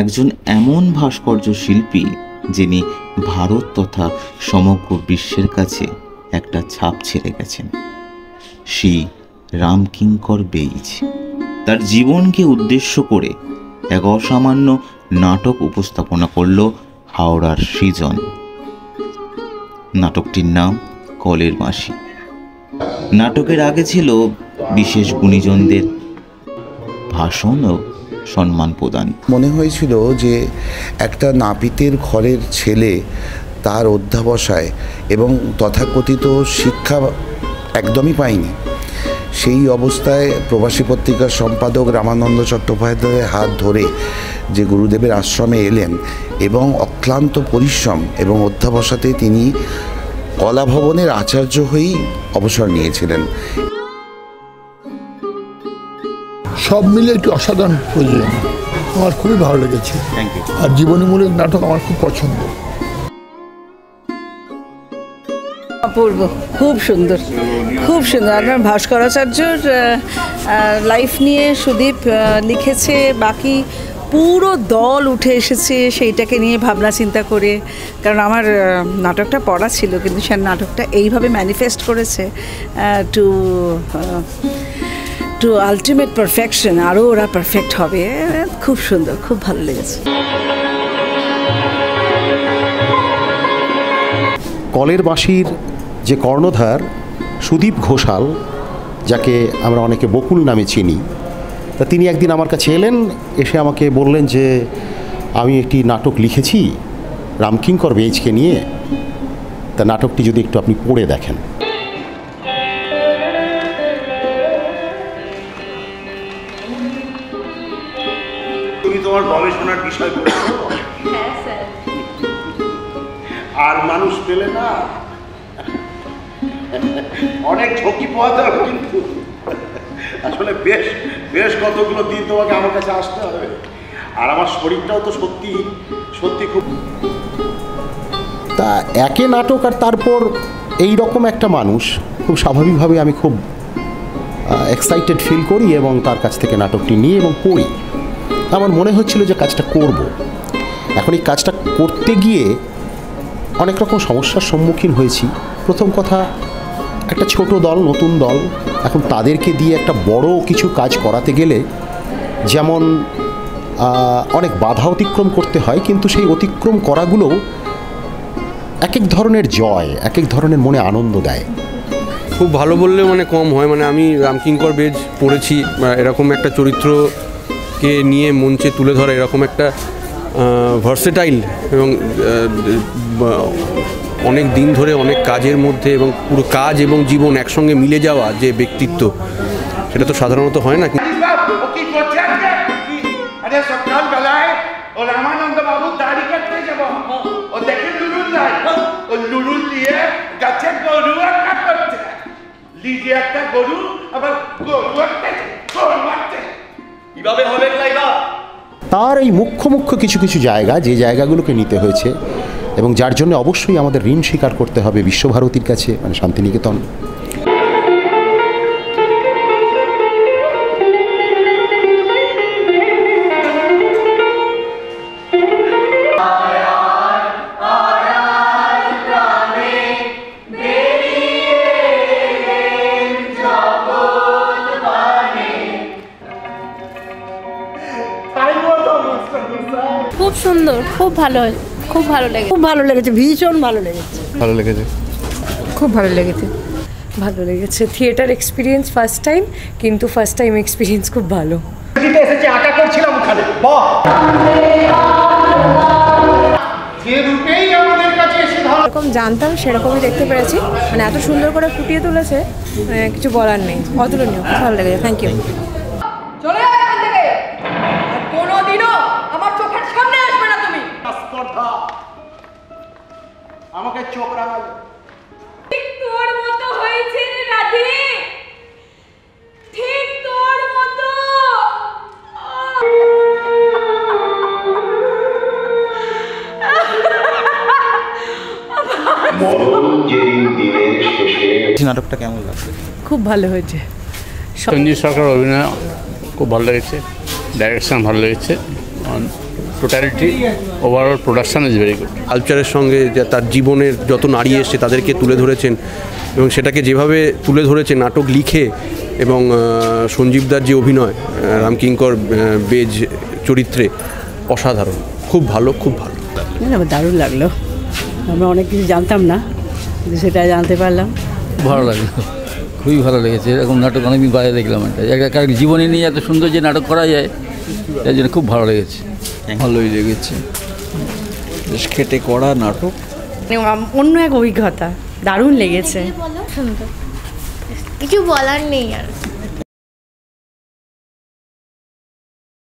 একজন এমন ভাস্কর্য শিল্পী যিনি ভারত তথা সমগ্র বিশ্বের কাছে একটা ছাপ ছেড়ে গেছেন, শ্রী রামকিঙ্কর বেইজ। তার জীবনকে উদ্দেশ্য করে এক অসামান্য নাটক উপস্থাপনা করল হাওড়ার সৃজন। নাটকটির নাম কলের বাঁশি। নাটকের আগে ছিল বিশেষ গুণীজনদের ভাষণ ও সম্মান প্রদান। মনে হয়েছিল যে একটা নাপিতের ঘরের ছেলে তার অধ্যাবসায় এবং তথাকথিত শিক্ষা একদমই পায়নি, সেই অবস্থায় প্রবাসী পত্রিকার সম্পাদক রামানন্দ চট্টোপাধ্যায়ের হাত ধরে যে গুরুদেবের আশ্রমে এলেন এবং অক্লান্ত পরিশ্রম এবং অধ্যাবসাতে তিনি কলাভবনের আচার্য হয়েই অবসর নিয়েছিলেন। সব মিলে একটি অসাধারণ প্রযোজনা, আমার খুবই ভালো লেগেছে। আর জীবনীমূলক নাটক আমার খুব পছন্দ। অপূর্ব, খুব সুন্দর, খুব সুন্দর। আপনার ভাস্করাচার্যর লাইফ নিয়ে সুদীপ লিখেছে, বাকি পুরো দল উঠে এসেছে সেইটাকে নিয়ে ভাবনা চিন্তা করে। কারণ আমার নাটকটা পড়া ছিল, কিন্তু সে নাটকটা এইভাবে ম্যানিফেস্ট করেছে টু আলটিমেট পারফেকশন। আরও ওরা পারফেক্ট হবে। খুব সুন্দর, খুব ভালো লেগেছে। কলের বাঁশির যে কর্ণধার সুদীপ ঘোষাল, যাকে আমরা অনেকে বকুল নামে চিনি, তা তিনি একদিন আমার কাছে এলেন, এসে আমাকে বললেন যে আমি একটি নাটক লিখেছি রামকিঙ্কর বেইজকে নিয়ে, তা নাটকটি যদি একটু আপনি পড়ে দেখেন। তুমি তোমার গবেষণার বিষয় করেছো? হ্যাঁ স্যার। আর মানুষ পেলে না, অনেক ঝুঁকি পোহাতে হবে, কিন্তু আসলে বেশ বেশ কতগুলো দিন তোমাকে আমার কাছে আসতে হবে। আর আমার শরীরটাও তো সত্যি সত্যি খুব। তা একে নাটক আর তারপর এই রকম একটা মানুষ, খুব স্বাভাবিকভাবে আমি খুব এক্সাইটেড ফিল করি এবং তার কাছ থেকে নাটকটি নিয়ে এবং পড়ি। আমার মনে হচ্ছিল যে কাজটা করব। এখন এই কাজটা করতে গিয়ে অনেক রকম সমস্যার সম্মুখীন হয়েছি। প্রথম কথা, একটা ছোট দল, নতুন দল, এখন তাদেরকে দিয়ে একটা বড় কিছু কাজ করাতে গেলে যেমন অনেক বাধা অতিক্রম করতে হয়, কিন্তু সেই অতিক্রম করাগুলোও এক এক ধরনের জয়, এক এক ধরনের মনে আনন্দ দেয়। খুব ভালো বললে মানে কম হয়। মানে আমি রামকিঙ্কর বেইজ পড়েছি, এরকম একটা চরিত্রকে নিয়ে মঞ্চে তুলে ধরা, এরকম একটা ভার্সেটাইল এবং অনেক দিন ধরে অনেক কাজের মধ্যে এবং পুরো কাজ এবং জীবন একসঙ্গে মিলে যাওয়া যে ব্যক্তিত্ব, সেটা তো সাধারণত হয় না। সকালবেলায় ও রামানন্দ বাবু দাড়ি কাটতে যাবো, ও দেখে লুলুল নাই, ও লুলুল নিয়ে গাছে গরু একটা করছে, লিজে একটা গরু, আবার গরু একটা কিভাবে হবে লাইবা। তার এই মুখ্য মুখ্য কিছু কিছু জায়গা, যে জায়গাগুলোকে নিতে হয়েছে এবং যার জন্য অবশ্যই আমাদের ঋণ স্বীকার করতে হবে বিশ্বভারতীর কাছে, মানে শান্তিনিকেতন। খুব সুন্দর, খুব ভালো, খুব ভালো লেগেছে, খুব ভালো লেগেছে, ভীষণ ভালো লেগেছে। ভালো লেগেছে, খুব ভালো লেগেছে, ভালো লেগেছে। থিয়েটার এক্সপিরিয়েন্স ফার্স্ট টাইম, কিন্তু ফার্স্ট টাইম এক্সপিরিয়েন্স খুব ভালো। এসেছি আটা করছিলাম ওখানে, যে রূপেই আমাদের কাছে এসে যেরকম জানতাম সেরকমই দেখতে পেরেছি। মানে এত সুন্দর করে ফুটিয়ে তুলেছে, কিছু বলার নেই, অতুলনীয়, খুব ভালো লেগেছে। Thank you. চলে যাও এখান থেকে, আর কোনোদিনও আমার চোখের সামনে আসবে না তুমি। স্পর্ধা আমাকে চোখ রাঙাল। ঠিক তোর মতো হয়েছে রে রাধে, ঠিক তোর মতো। নাটকটা কেমন লাগছে? খুব ভালো হয়েছে। সঞ্জীব সরকার অভিনয় খুব ভালো লেগেছে, ডাইরেকশন ভালো লেগেছে, totality overall production is very good. কালচারের সঙ্গে যে তার জীবনের যত নারী এসছে তাদেরকে তুলে ধরেছেন এবং সেটাকে যেভাবে তুলে ধরেছে নাটক লিখে এবং সঞ্জীবদার যে অভিনয় রামকিঙ্কর বেজ চরিত্রে অসাধারণ, খুব ভালো, খুব ভালো। দারুণ লাগলো, আমরা অনেক কিছু জানতাম না কিন্তু সেটা জানতে পারলাম, ভালো লাগলো, খুবই ভালো লেগেছে। এরকম নাটক অনেকদিন বাইরে দেখলাম, একটা জীবনী নিয়ে এত সুন্দর যে নাটক করা যায় তাই জন্য খুব ভালো লেগেছে। ভালোই লেগেছে, বেশ খেটে করা নাটক, অন্য এক অভিজ্ঞতা, দারুণ লেগেছে। কিছু বলার নেই আর